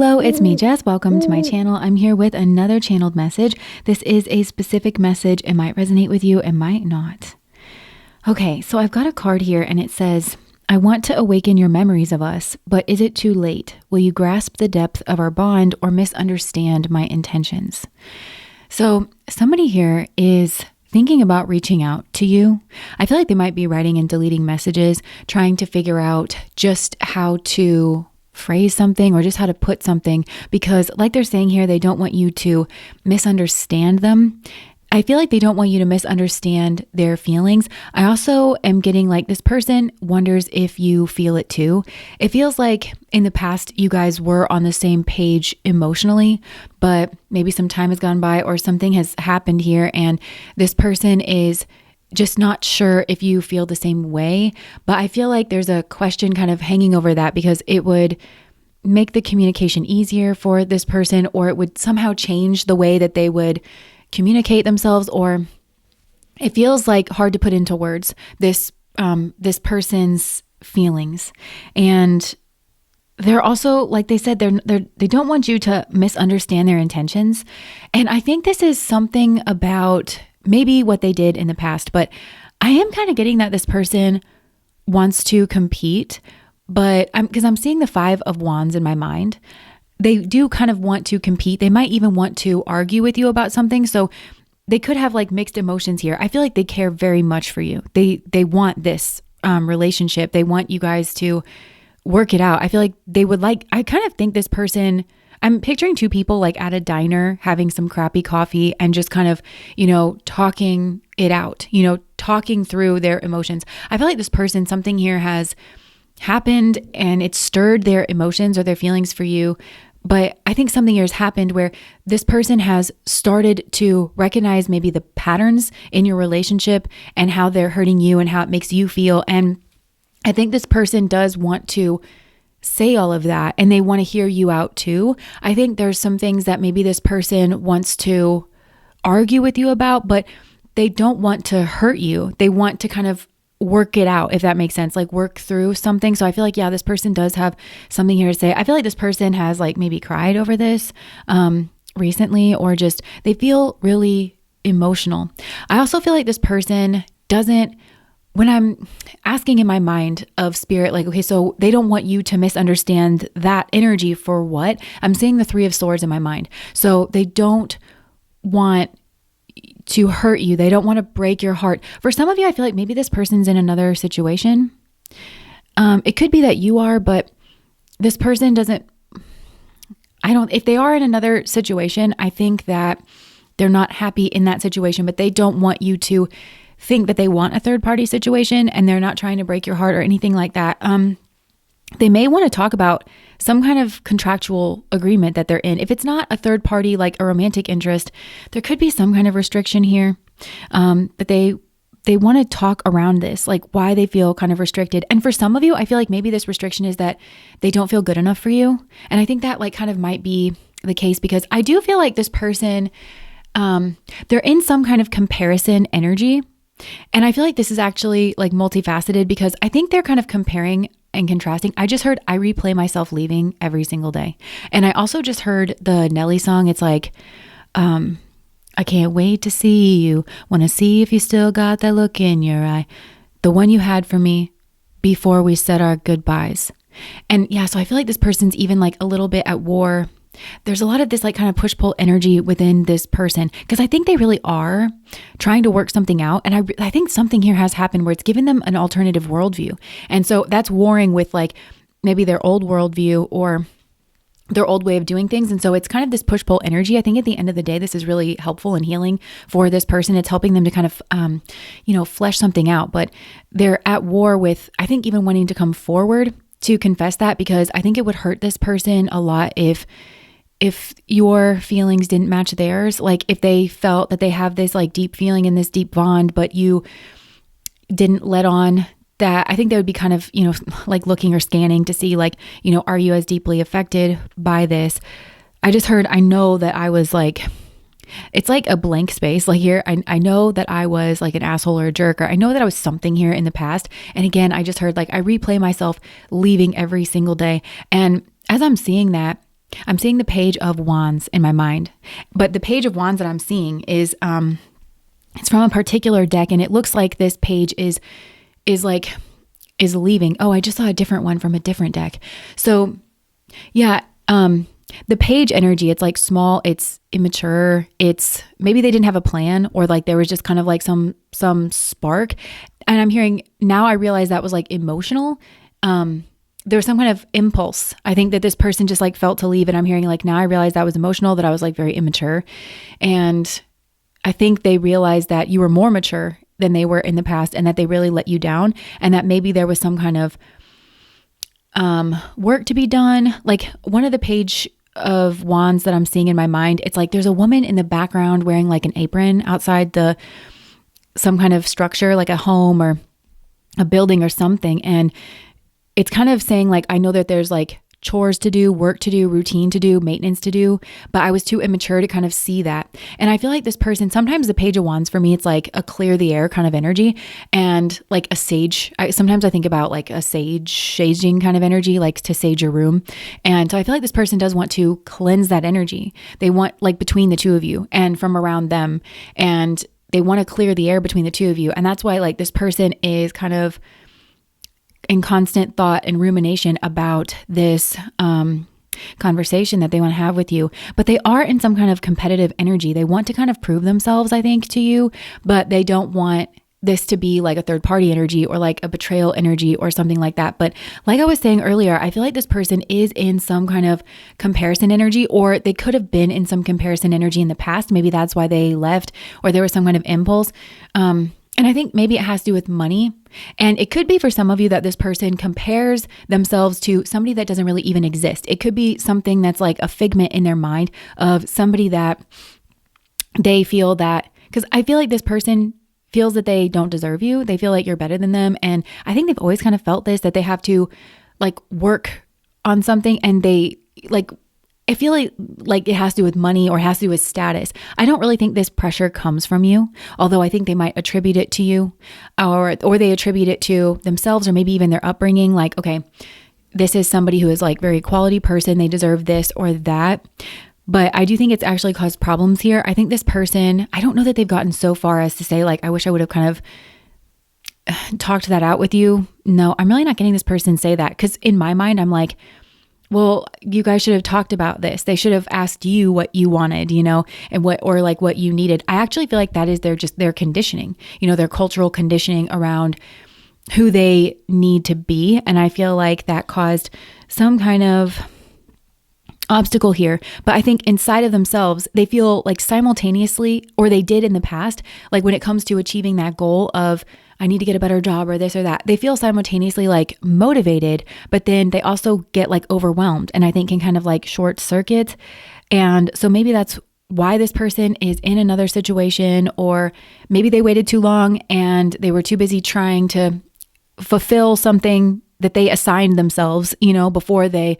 Hello, it's me, Jess. Welcome to my channel. I'm here with another channeled message. This is a specific message. It might resonate with you, it might not. Okay, so I've got a card here and it says, I want to awaken your memories of us, but is it too late? Will you grasp the depth of our bond or misunderstand my intentions? So somebody here is thinking about reaching out to you. I feel like they might be writing and deleting messages, trying to figure out just how to phrase something or just how to put something, because like they're saying here, they don't want you to misunderstand them. I feel like they don't want you to misunderstand their feelings. I also am getting like this person wonders if you feel it too. It feels like in the past you guys were on the same page emotionally, but maybe some time has gone by or something has happened here and this person is just not sure if you feel the same way. But I feel like there's a question kind of hanging over that because it would make the communication easier for this person, or it would somehow change the way that they would communicate themselves, or it feels like hard to put into words, this person's feelings. And they're also, like they said, they don't want you to misunderstand their intentions. And I think this is something about maybe what they did in the past, but I am kind of getting that this person wants to compete, but because I'm seeing the 5 of Wands in my mind. They do kind of want to compete. They might even want to argue with you about something. So they could have like mixed emotions here. I feel like they care very much for you. They want this relationship. They want you guys to work it out. I feel like they would like, I kind of think this person, I'm picturing 2 people like at a diner having some crappy coffee and just kind of, talking it out, talking through their emotions. I feel like this person, something here has happened and it stirred their emotions or their feelings for you. But I think something here has happened where this person has started to recognize maybe the patterns in your relationship and how they're hurting you and how it makes you feel. And I think this person does want to say all of that and they want to hear you out too. I think there's some things that maybe this person wants to argue with you about, but they don't want to hurt you. They want to kind of work it out, if that makes sense, like work through something. So I feel like, yeah, this person does have something here to say. I feel like this person has like maybe cried over this recently, or just they feel really emotional. I also feel like this person doesn't, when I'm asking in my mind of spirit, like, okay, so they don't want you to misunderstand that energy for what? I'm seeing the 3 of Swords in my mind. So they don't want to hurt you. They don't want to break your heart. For some of you, I feel like maybe this person's in another situation. It could be that you are, but this person doesn't, if they are in another situation, I think that they're not happy in that situation, but they don't want you to think that they want a third party situation and they're not trying to break your heart or anything like that. They may want to talk about some kind of contractual agreement that they're in. If it's not a third party, like a romantic interest, there could be some kind of restriction here. But they want to talk around this, like why they feel kind of restricted. And for some of you, I feel like maybe this restriction is that they don't feel good enough for you. And I think that like kind of might be the case because I do feel like this person, they're in some kind of comparison energy. And I feel like this is actually like multifaceted because I think they're kind of comparing and contrasting. I just heard I replay myself leaving every single day. And I also just heard the Nelly song. It's like, I can't wait to see you. Want to see if you still got that look in your eye. The one you had for me before we said our goodbyes. And yeah, so I feel like this person's even like a little bit at war. There's a lot of this like kind of push-pull energy within this person because I think they really are trying to work something out. And I think something here has happened where it's given them an alternative worldview. And so that's warring with like maybe their old worldview or their old way of doing things. And so it's kind of this push-pull energy. I think at the end of the day, this is really helpful and healing for this person. It's helping them to kind of, flesh something out. But they're at war with, I think, even wanting to come forward to confess that because I think it would hurt this person a lot if your feelings didn't match theirs, like if they felt that they have this like deep feeling and this deep bond, but you didn't let on that, I think they would be kind of, like looking or scanning to see like, are you as deeply affected by this? I just heard, I know that I was like, it's like a blank space. Like here, I know that I was like an asshole or a jerk, or I know that I was something here in the past. And again, I just heard like, I replay myself leaving every single day. And as I'm seeing that, I'm seeing the Page of Wands in my mind, but the Page of Wands that I'm seeing is, it's from a particular deck, and it looks like this page is leaving. Oh, I just saw a different one from a different deck. So yeah, the page energy, it's like small, it's immature, it's maybe they didn't have a plan, or like there was just kind of like some spark. And I'm hearing now, I realize that was like emotional. There was some kind of impulse. I think that this person just like felt to leave, and I'm hearing like now I realize that was emotional, that I was like very immature. And I think they realized that you were more mature than they were in the past, and that they really let you down, and that maybe there was some kind of work to be done. Like one of the Page of Wands that I'm seeing in my mind, it's like there's a woman in the background wearing like an apron outside some kind of structure, like a home or a building or something. And it's kind of saying like, I know that there's like chores to do, work to do, routine to do, maintenance to do, but I was too immature to kind of see that. And I feel like this person, sometimes the Page of Wands for me, it's like a clear the air kind of energy, and like a sage. Sometimes I think about like a saging kind of energy, like to sage your room. And so I feel like this person does want to cleanse that energy. They want like between the two of you and from around them, and they want to clear the air between the two of you. And that's why like this person is kind of in constant thought and rumination about this conversation that they want to have with you. But they are in some kind of competitive energy. They want to kind of prove themselves, I think, to you, but they don't want this to be like a third party energy or like a betrayal energy or something like that. But like I was saying earlier, I feel like this person is in some kind of comparison energy, or they could have been in some comparison energy in the past. Maybe that's why they left, or there was some kind of impulse. And I think maybe it has to do with money. And it could be for some of you that this person compares themselves to somebody that doesn't really even exist. It could be something that's like a figment in their mind of somebody that they feel that, because I feel like this person feels that they don't deserve you. They feel like you're better than them. And I think they've always kind of felt this, that they have to like work on something, and they like, I feel like it has to do with money or has to do with status. I don't really think this pressure comes from you, although I think they might attribute it to you, or they attribute it to themselves, or maybe even their upbringing. Like, okay, this is somebody who is like very quality person. They deserve this or that. But I do think it's actually caused problems here. I think this person, I don't know that they've gotten so far as to say like, I wish I would have kind of talked that out with you. No, I'm really not getting this person say that, because in my mind, I'm like, well, you guys should have talked about this. They should have asked you what you wanted, and what you needed. I actually feel like that is their conditioning, their cultural conditioning around who they need to be. And I feel like that caused some kind of obstacle here. But I think inside of themselves, they feel like simultaneously, or they did in the past, like when it comes to achieving that goal of, I need to get a better job or this or that, they feel simultaneously like motivated, but then they also get like overwhelmed, and I think can kind of like short circuit. And so maybe that's why this person is in another situation, or maybe they waited too long and they were too busy trying to fulfill something that they assigned themselves, before they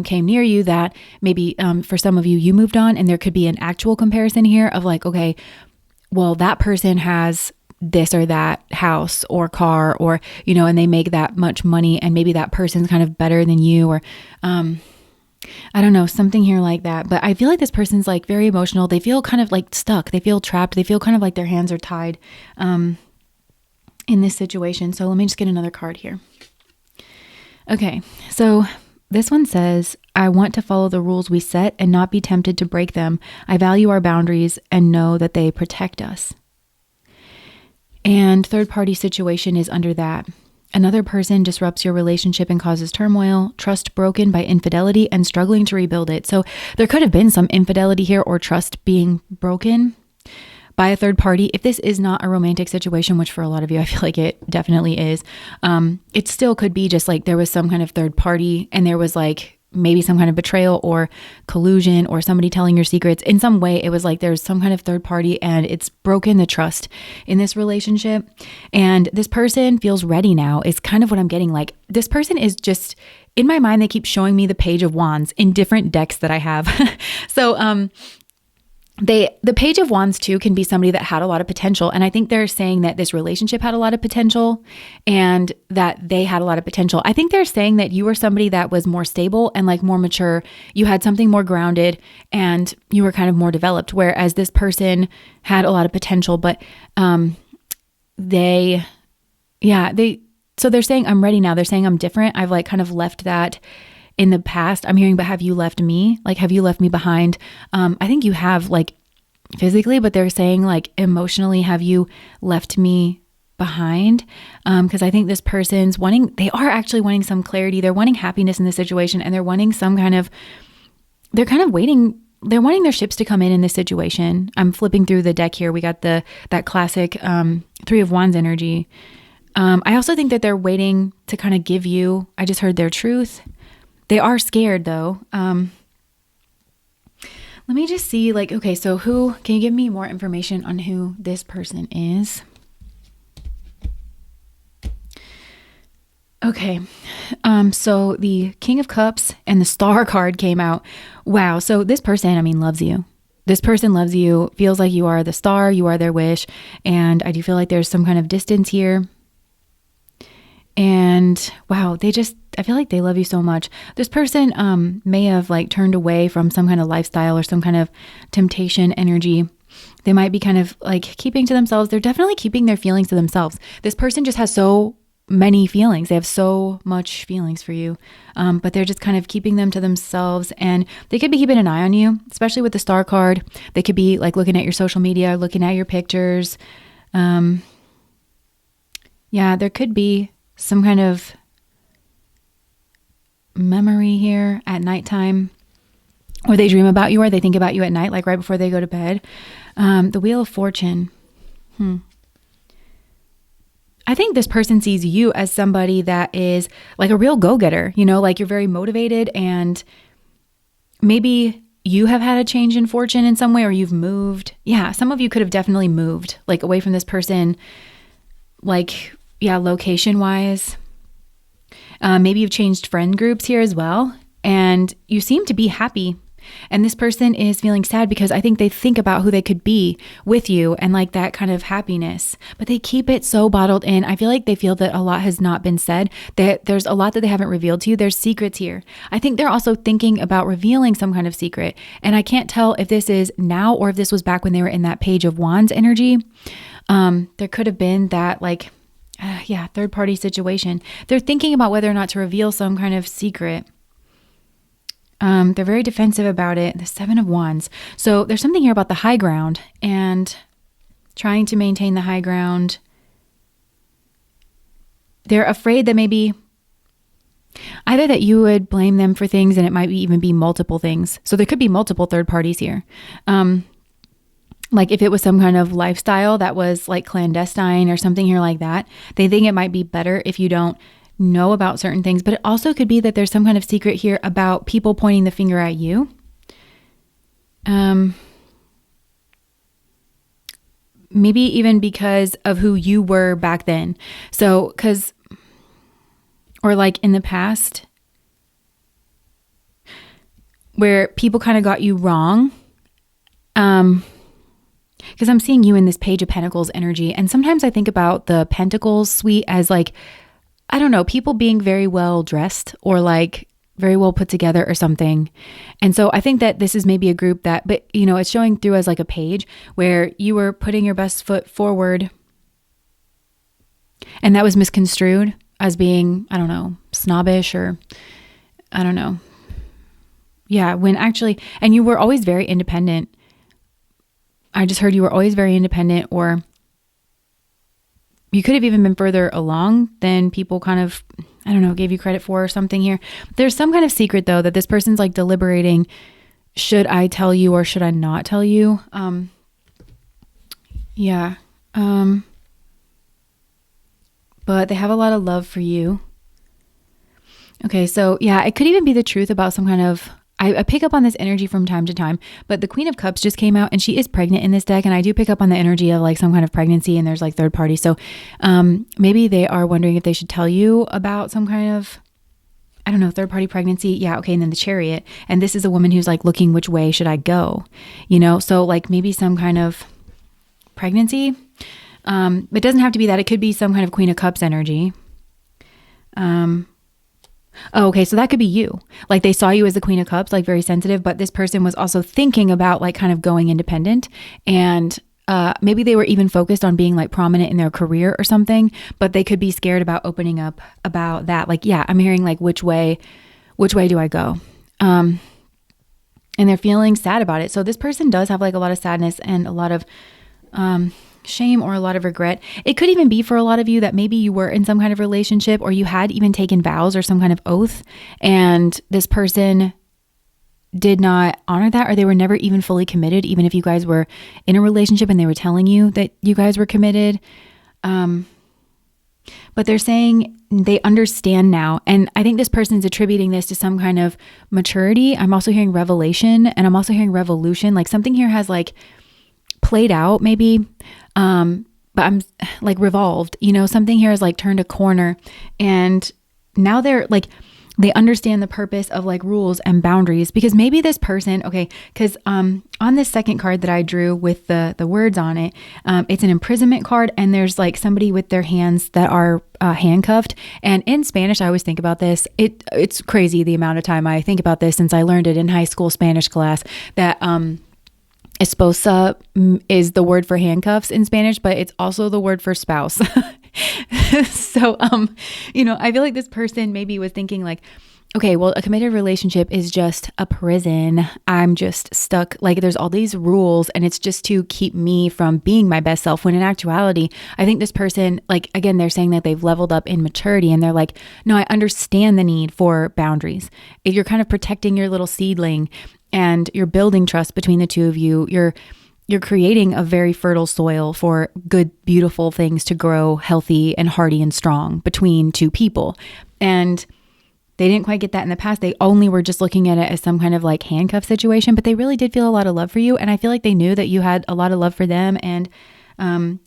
came near you, that maybe for some of you, you moved on, and there could be an actual comparison here of like, okay, well, that person has this or that house or car, or, and they make that much money, and maybe that person's kind of better than you, or I don't know, something here like that. But I feel like this person's like very emotional. They feel kind of like stuck. They feel trapped. They feel kind of like their hands are tied in this situation. So let me just get another card here. Okay, so this one says, I want to follow the rules we set and not be tempted to break them. I value our boundaries and know that they protect us. And third party situation is under that. Another person disrupts your relationship and causes turmoil, trust broken by infidelity, and struggling to rebuild it. So there could have been some infidelity here, or trust being broken by a third party. If this is not a romantic situation, which for a lot of you, I feel like it definitely is, it still could be just like there was some kind of third party, and there was like maybe some kind of betrayal or collusion, or somebody telling your secrets. In some way, it was like there's some kind of third party, and it's broken the trust in this relationship. And this person feels ready now, is kind of what I'm getting. Like this person is just, in my mind, they keep showing me the Page of Wands in different decks that I have. So, the Page of Wands too can be somebody that had a lot of potential. And I think they're saying that this relationship had a lot of potential and that they had a lot of potential. I think they're saying that you were somebody that was more stable and like more mature. You had something more grounded and you were kind of more developed. Whereas this person had a lot of potential, but so they're saying, I'm ready now. They're saying I'm different. I've like kind of left that in the past. I'm hearing, but have you left me? Like, have you left me behind? I think you have, like physically, but they're saying like emotionally, have you left me behind? Because I think this person's they are actually wanting some clarity. They're wanting happiness in this situation, and they're wanting they're kind of waiting. They're wanting their ships to come in this situation. I'm flipping through the deck here. We got that classic Three of Wands energy. I also think that they're waiting to kind of give you, I just heard, their truth. They are scared though. Let me just see, like, okay, so can you give me more information on who this person is? Okay. So the King of Cups and the Star card came out. Wow. So this person, loves you. This person loves you, feels like you are the star, you are their wish. And I do feel like there's some kind of distance here. And wow, I feel like they love you so much. This person may have like turned away from some kind of lifestyle or some kind of temptation energy. They might be kind of like keeping to themselves. They're definitely keeping their feelings to themselves. This person just has so many feelings. They have so much feelings for you, but they're just kind of keeping them to themselves. And they could be keeping an eye on you, especially with the Star card. They could be like looking at your social media, looking at your pictures. There could be some kind of memory here at nighttime, or they dream about you, or they think about you at night, like right before they go to bed. The Wheel of Fortune. I think this person sees you as somebody that is like a real go-getter, like you're very motivated, and maybe you have had a change in fortune in some way, or you've moved. Yeah, some of you could have definitely moved like away from this person, location wise. Maybe you've changed friend groups here as well, and you seem to be happy. And this person is feeling sad because I think they think about who they could be with you and like that kind of happiness, but they keep it so bottled in. I feel like they feel that a lot has not been said, that there's a lot that they haven't revealed to you. There's secrets here. I think they're also thinking about revealing some kind of secret. And I can't tell if this is now or if this was back when they were in that Page of Wands energy. There could have been that third party situation. They're thinking about whether or not to reveal some kind of secret. They're very defensive about it. The Seven of Wands. So there's something here about the high ground and trying to maintain the high ground. They're afraid that maybe either that you would blame them for things, and it might even be multiple things. So there could be multiple third parties here. Like if it was some kind of lifestyle that was like clandestine or something here like that, they think it might be better if you don't know about certain things. But it also could be that there's some kind of secret here about people pointing the finger at you. Maybe even because of who you were back then. So, or like in the past where people kind of got you wrong. Because I'm seeing you in this Page of Pentacles energy. And sometimes I think about the Pentacles suite as like, I don't know, people being very well dressed or like very well put together or something. And so I think that this is maybe a group that, but it's showing through as like a page where you were putting your best foot forward. And that was misconstrued as being, I don't know, snobbish or I don't know. Yeah, when actually, and you were always very independent. I just heard you were always very independent, or you could have even been further along than people kind of, I don't know, gave you credit for or something here. There's some kind of secret though that this person's like deliberating. Should I tell you or should I not tell you? But they have a lot of love for you. Okay, so yeah, it could even be the truth about some kind of, I pick up on this energy from time to time, but the Queen of Cups just came out and she is pregnant in this deck. And I do pick up on the energy of like some kind of pregnancy and there's like third party. So maybe they are wondering if they should tell you about some kind of I don't know, third party pregnancy. Yeah. Okay. And then the Chariot. And this is a woman who's like looking, which way should I go? You know, so like maybe some kind of pregnancy. It doesn't have to be that. It could be some kind of Queen of Cups energy. Oh, okay. So that could be you. Like they saw you as the Queen of Cups, like very sensitive, but this person was also thinking about like kind of going independent, and maybe they were even focused on being like prominent in their career or something, but they could be scared about opening up about that. Like, yeah, I'm hearing like, which way do I go? And they're feeling sad about it. So this person does have like a lot of sadness and a lot of, shame or a lot of regret. It could even be for a lot of you that maybe you were in some kind of relationship, or you had even taken vows or some kind of oath, and this person did not honor that, or they were never even fully committed, even if you guys were in a relationship and they were telling you that you guys were committed. But they're saying they understand now. And I think this person's attributing this to some kind of maturity. I'm also hearing revelation, and I'm also hearing revolution. Like something here has like played out maybe, but I'm like revolved, you know, something here has like turned a corner, and now they're like, they understand the purpose of like rules and boundaries, because maybe this person, okay, because on this second card that I drew with the words on it, it's an imprisonment card, and there's like somebody with their hands that are handcuffed. And in Spanish, I always think about this. It's crazy the amount of time I think about this since I learned it in high school Spanish class, that esposa is the word for handcuffs in Spanish, but it's also the word for spouse. So, you know, I feel like this person maybe was thinking like, okay, well, a committed relationship is just a prison. I'm just stuck. Like there's all these rules, and it's just to keep me from being my best self. When in actuality, I think this person, like, again, they're saying that they've leveled up in maturity, and they're like, no, I understand the need for boundaries. If you're kind of protecting your little seedling, and you're building trust between the two of you, you're creating a very fertile soil for good, beautiful things to grow healthy and hearty and strong between two people. And they didn't quite get that in the past. They only were just looking at it as some kind of like handcuff situation, but they really did feel a lot of love for you. And I feel like they knew that you had a lot of love for them. And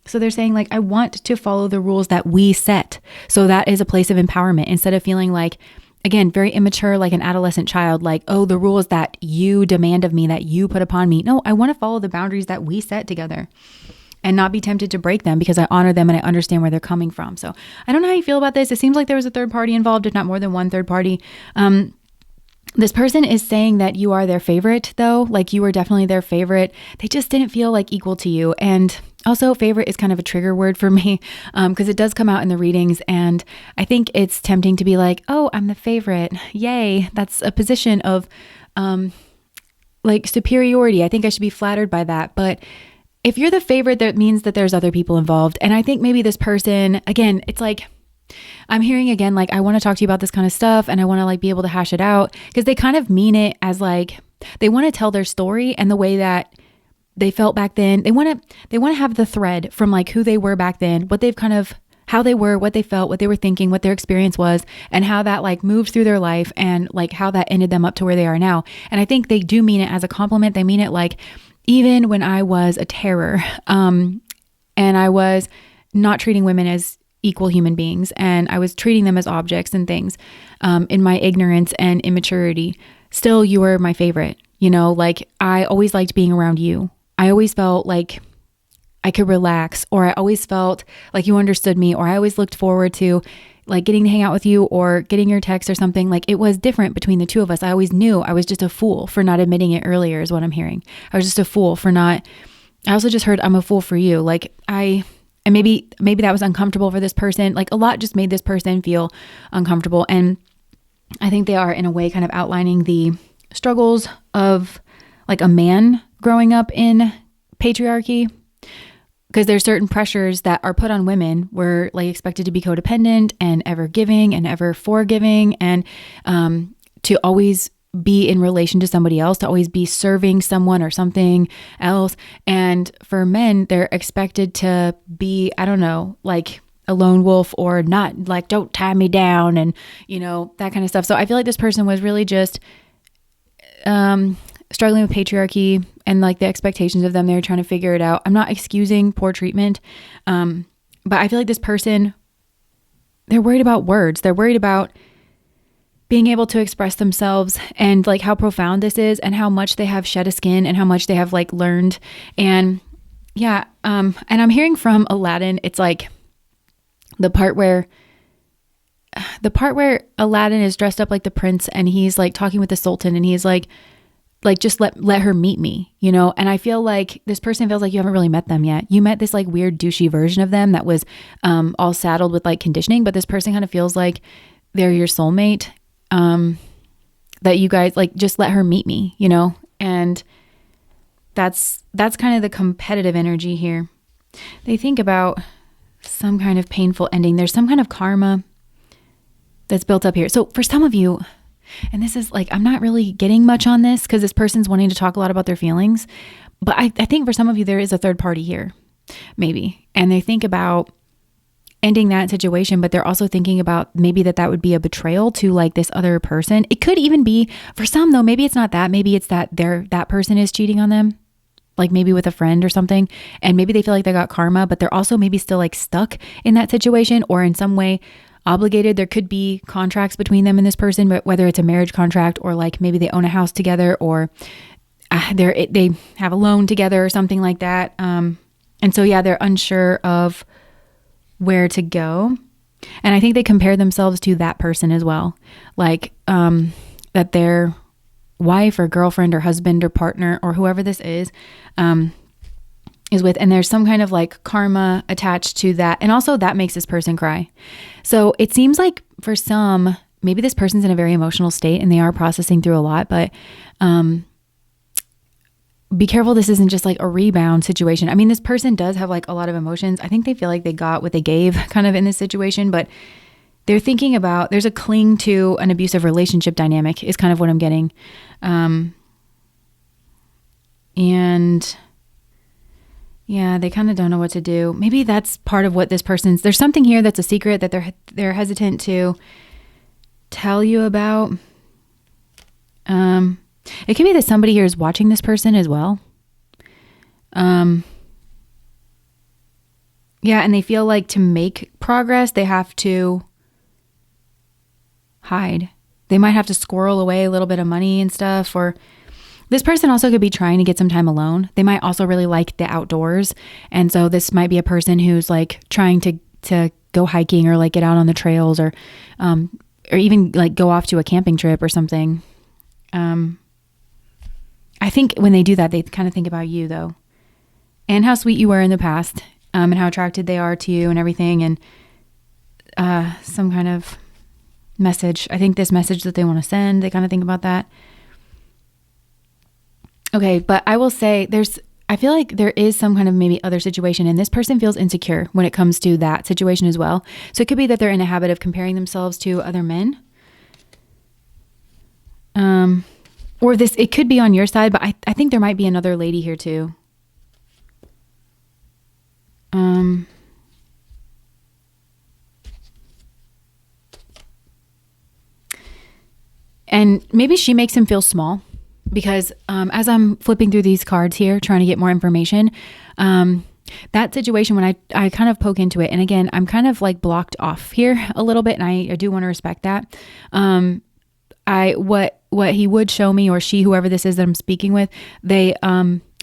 so they're saying like, I want to follow the rules that we set. So that is a place of empowerment, instead of feeling like, again, very immature, like an adolescent child, like, oh, the rules that you demand of me, that you put upon me. No, I want to follow the boundaries that we set together and not be tempted to break them, because I honor them and I understand where they're coming from. So I don't know how you feel about this. It seems like there was a third party involved, if not more than one third party. This person is saying that you are their favorite, though. Like you were definitely their favorite. They just didn't feel like equal to you. And also, favorite is kind of a trigger word for me, because it does come out in the readings. And I think it's tempting to be like, oh, I'm the favorite. Yay. That's a position of like superiority. I think I should be flattered by that. But if you're the favorite, that means that there's other people involved. And I think maybe this person, again, it's like, I'm hearing again, like, I want to talk to you about this kind of stuff, and I want to like be able to hash it out, because they kind of mean it as like, they want to tell their story and the way that they felt back then. They want to have the thread from like who they were back then, what they've kind of, how they were, what they felt, what they were thinking, what their experience was, and how that like moved through their life, and like how that ended them up to where they are now. And I think they do mean it as a compliment. They mean it like, even when I was a terror, and I was not treating women as equal human beings, and I was treating them as objects and things, in my ignorance and immaturity, still you were my favorite. You know, like I always liked being around you. I always felt like I could relax, or I always felt like you understood me, or I always looked forward to like getting to hang out with you or getting your text or something. Like it was different between the two of us. I always knew I was just a fool for not admitting it earlier, is what I'm hearing. I was just a fool for not, I also just heard I'm a fool for you. Like and maybe that was uncomfortable for this person. Like a lot just made this person feel uncomfortable. And I think they are in a way kind of outlining the struggles of like a man growing up in patriarchy, because there's certain pressures that are put on women. We're like expected to be codependent and ever giving and ever forgiving, and to always be in relation to somebody else, to always be serving someone or something else. And for men, they're expected to be, I don't know, like a lone wolf, or not, like, don't tie me down, and, you know, that kind of stuff. So I feel like this person was really just struggling with patriarchy and like the expectations of them. They're trying to figure it out. I'm not excusing poor treatment, but I feel like this person, they're worried about words. They're worried about being able to express themselves and like how profound this is and how much they have shed a skin and how much they have like learned. And yeah, and I'm hearing from Aladdin, it's like the part where Aladdin is dressed up like the prince and he's like talking with the sultan and he's like just let her meet me, you know? And I feel like this person feels like you haven't really met them yet. You met this like weird douchey version of them that was all saddled with like conditioning, but this person kind of feels like they're your soulmate, that you guys like just let her meet me, you know? And that's kind of the competitive energy here. They think about some kind of painful ending. There's some kind of karma that's built up here. So for some of you, and this is like, I'm not really getting much on this because this person's wanting to talk a lot about their feelings, but I think for some of you, there is a third party here, maybe. And they think about ending that situation, but they're also thinking about maybe that would be a betrayal to like this other person. It could even be, for some though, maybe it's not that, maybe it's that that person is cheating on them, like maybe with a friend or something. And maybe they feel like they got karma, but they're also maybe still like stuck in that situation or in some way obligated. There could be contracts between them and this person, but whether it's a marriage contract or like maybe they own a house together or they have a loan together or something like that. And so, yeah, they're unsure of where to go. And I think they compare themselves to that person as well. Like, that their wife or girlfriend or husband or partner or whoever this is with, and there's some kind of like karma attached to that. And also that makes this person cry. So it seems like for some, maybe this person's in a very emotional state and they are processing through a lot, but, be careful. This isn't just like a rebound situation. I mean, this person does have like a lot of emotions. I think they feel like they got what they gave kind of in this situation, but they're thinking about, there's a cling to an abusive relationship dynamic is kind of what I'm getting. And yeah, they kind of don't know what to do. Maybe that's part of what this person's, there's something here that's a secret that they're hesitant to tell you about. It could be that somebody here is watching this person as well. Yeah, and they feel like to make progress, they have to hide. They might have to squirrel away a little bit of money and stuff. Or this person also could be trying to get some time alone. They might also really like the outdoors. And so this might be a person who's like trying to go hiking or like get out on the trails or even like go off to a camping trip or something. I think when they do that, they kind of think about you though, and how sweet you were in the past, and how attracted they are to you and everything. And, some kind of message. I think this message that they want to send, they kind of think about that. Okay. But I will say I feel like there is some kind of maybe other situation, and this person feels insecure when it comes to that situation as well. So it could be that they're in a habit of comparing themselves to other men. Or it could be on your side, but I think there might be another lady here too. And maybe she makes him feel small because, as I'm flipping through these cards here, trying to get more information, that situation when I kind of poke into it, and again, I'm kind of like blocked off here a little bit, and I do want to respect that. What he would show me, or she, whoever this is that I'm speaking with, they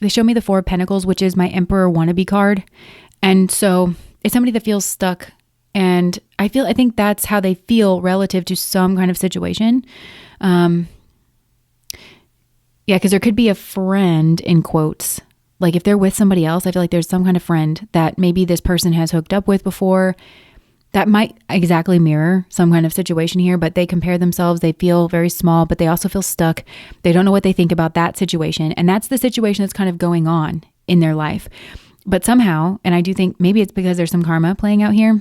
show me the Four of Pentacles, which is my Emperor wannabe card. And so it's somebody that feels stuck. And I think that's how they feel relative to some kind of situation. Yeah, because there could be a friend in quotes. Like if they're with somebody else, I feel like there's some kind of friend that maybe this person has hooked up with before. That might exactly mirror some kind of situation here, but they compare themselves. They feel very small, but they also feel stuck. They don't know what they think about that situation. And that's the situation that's kind of going on in their life. But somehow, and I do think maybe it's because there's some karma playing out here,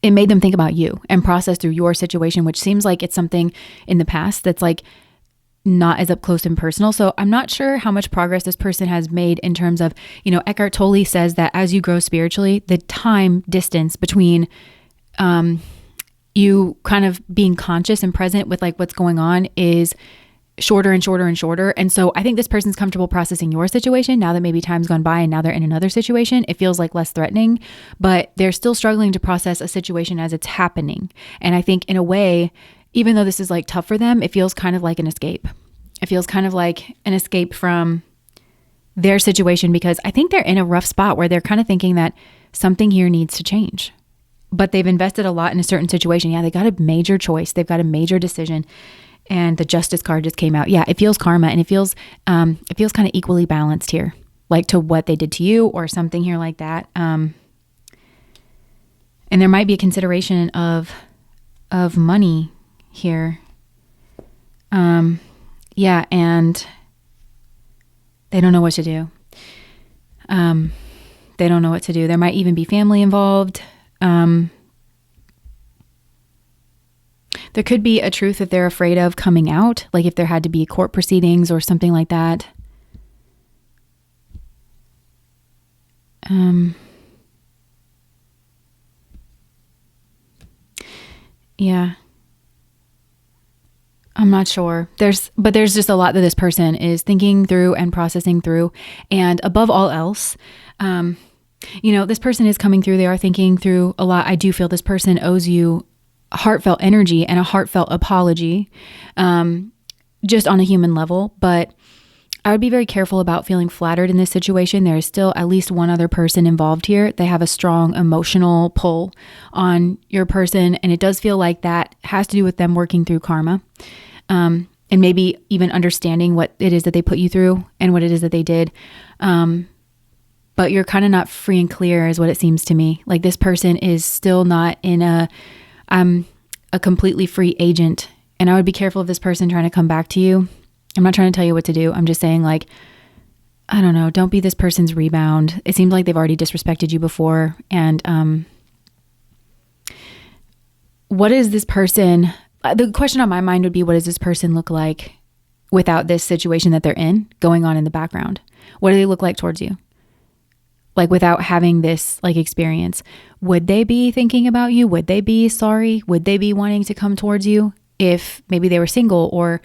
it made them think about you and process through your situation, which seems like it's something in the past that's like not as up close and personal. So I'm not sure how much progress this person has made in terms of, Eckhart Tolle says that as you grow spiritually, the time distance between you kind of being conscious and present with like what's going on is shorter and shorter and shorter. And so I think this person's comfortable processing your situation now that maybe time's gone by and now they're in another situation. It feels like less threatening, but they're still struggling to process a situation as it's happening. And I think in a way, even though this is like tough for them, it feels kind of like an escape. It feels kind of like an escape from their situation, because I think they're in a rough spot where they're kind of thinking that something here needs to change. But they've invested a lot in a certain situation. Yeah, they got a major choice. They've got a major decision. And the Justice card just came out. Yeah, it feels karma, and it feels kind of equally balanced here, like to what they did to you or something here like that. And there might be a consideration of money here. Yeah, and they don't know what to do. They don't know what to do. There might even be family involved. There could be a truth that they're afraid of coming out, like if there had to be court proceedings or something like that. Yeah. I'm not sure. There's just a lot that this person is thinking through and processing through. And above all else, this person is coming through. They are thinking through a lot. I do feel this person owes you heartfelt energy and a heartfelt apology, just on a human level. But I would be very careful about feeling flattered in this situation. There is still at least one other person involved here. They have a strong emotional pull on your person. And it does feel like that has to do with them working through karma. And maybe even understanding what it is that they put you through and what it is that they did. But you're kind of not free and clear is what it seems to me. Like this person is still not in a completely free agent. And I would be careful of this person trying to come back to you. I'm not trying to tell you what to do. I'm just saying, like, I don't know, don't be this person's rebound. It seems like they've already disrespected you before. And what is this person? The question on my mind would be, what does this person look like without this situation that they're in going on in the background? What do they look like towards you? Like without having this like experience, would they be thinking about you? Would they be sorry? Would they be wanting to come towards you if maybe they were single or,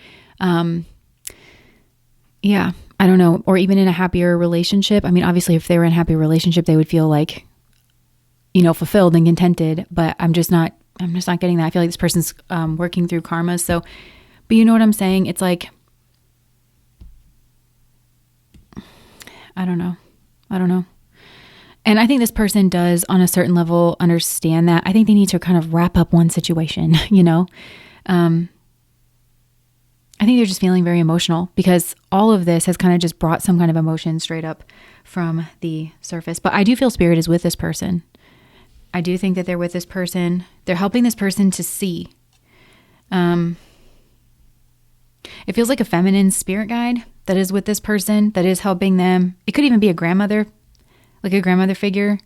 yeah, I don't know. Or even in a happier relationship. I mean, obviously if they were in a happy relationship, they would feel like, fulfilled and contented, but I'm just not getting that. I feel like this person's, working through karma. So, but you know what I'm saying? It's like, I don't know. And I think this person does on a certain level understand that. I think they need to kind of wrap up one situation, I think they're just feeling very emotional because all of this has kind of just brought some kind of emotion straight up from the surface. But I do feel spirit is with this person. I do think that they're with this person. They're helping this person to see. It feels like a feminine spirit guide that is with this person, that is helping them. It could even be a grandmother, like a grandmother figure,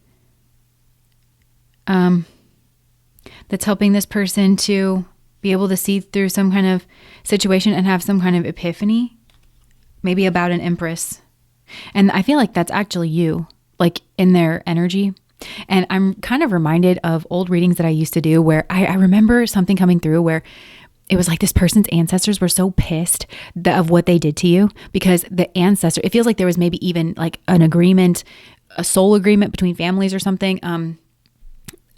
that's helping this person to be able to see through some kind of situation and have some kind of epiphany, maybe about an empress. And I feel like that's actually you, like in their energy. And I'm kind of reminded of old readings that I used to do where I remember something coming through where it was like this person's ancestors were so pissed of what they did to you because the ancestor, it feels like there was maybe even like an agreement, a soul agreement between families or something,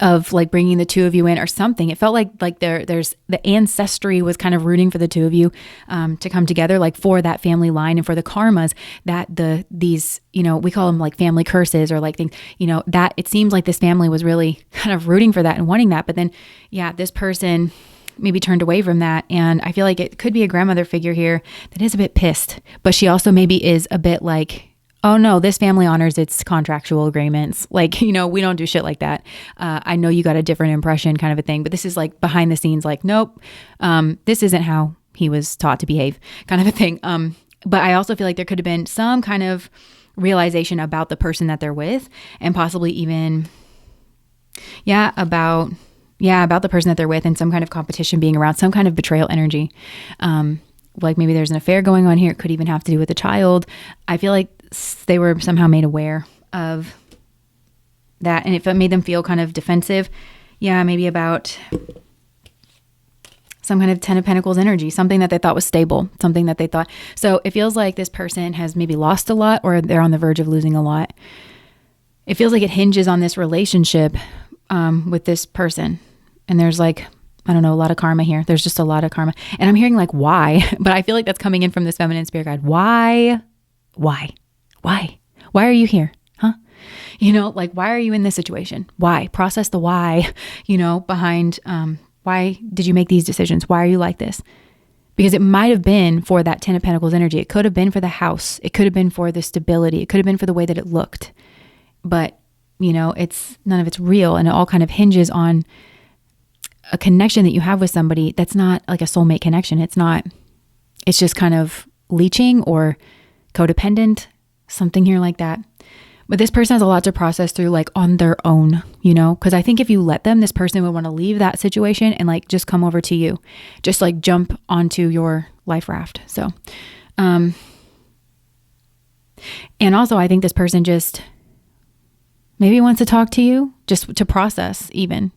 of like bringing the two of you in or something. It felt like there's the ancestry was kind of rooting for the two of you to come together, like for that family line and for the karmas that these we call them like family curses or like things, that it seems like this family was really kind of rooting for that and wanting that. But then, yeah, this person maybe turned away from that. And I feel like it could be a grandmother figure here that is a bit pissed, but she also maybe is a bit like, oh no, this family honors its contractual agreements. Like, we don't do shit like that. I know you got a different impression kind of a thing, but this is like behind the scenes, like, nope, this isn't how he was taught to behave kind of a thing. But I also feel like there could have been some kind of realization about the person that they're with and possibly even, about the person that they're with and some kind of competition being around, some kind of betrayal energy. Like maybe there's an affair going on here. It could even have to do with a child. I feel like they were somehow made aware of that. And if it made them feel kind of defensive, maybe about some kind of 10 of Pentacles energy, something that they thought was stable, something that they thought. So it feels like this person has maybe lost a lot or they're on the verge of losing a lot. It feels like it hinges on this relationship with this person. And there's like I don't know, a lot of karma here. There's just a lot of karma. And I'm hearing like, why? But I feel like that's coming in from this feminine spirit guide. Why? Why? Why? Why are you here? Huh? You know, like, why are you in this situation? Why? Process the why, you know, behind, why did you make these decisions? Why are you like this? Because it might have been for that 10 of Pentacles energy. It could have been for the house. It could have been for the stability. It could have been for the way that it looked. But, you know, none of it's real. And it all kind of hinges on a connection that you have with somebody that's not like a soulmate connection. It's just kind of leeching or codependent, something here like that. But this person has a lot to process through, like on their own, you know, because I think if you let them, this person would want to leave that situation and like just come over to you, just like jump onto your life raft. So, and also I think this person just maybe wants to talk to you just to process even.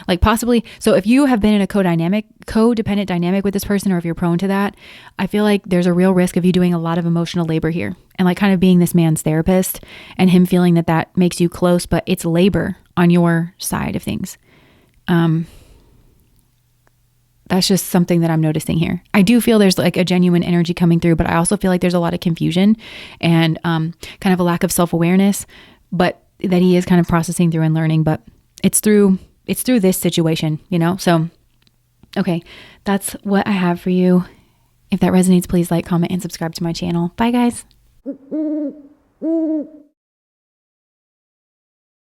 Like possibly, so if you have been in a codependent dynamic with this person, or if you're prone to that, I feel like there's a real risk of you doing a lot of emotional labor here and like kind of being this man's therapist and him feeling that that makes you close, but it's labor on your side of things. That's just something that I'm noticing here. I do feel there's like a genuine energy coming through, but I also feel like there's a lot of confusion and kind of a lack of self-awareness, but that he is kind of processing through and learning, but it's through this situation, you know? So, okay, that's what I have for you. If that resonates, please like, comment, and subscribe to my channel. Bye, guys.